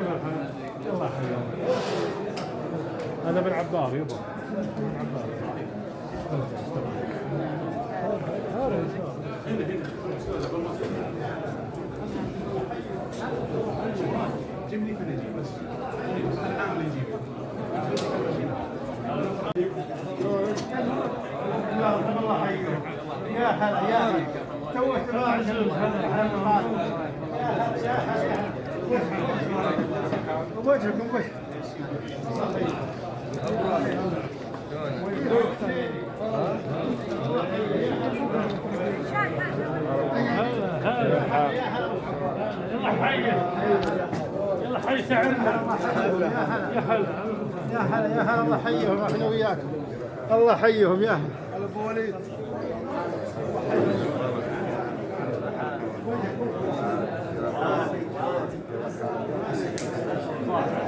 الله حياك. هذا بن عبار يبا. بن عبار. جيبني في نجيب بس. أنا عامل نجيب. الله حياك. يا هلا يا هلا. توك ما عجل. يا هلا. وجهكم وجه. يلا حي سعرنا. يا هلا يا هلا يا هلا. الله حيهم احنا وياكم. الله حيهم يا هلا. ابو وليد. Wow.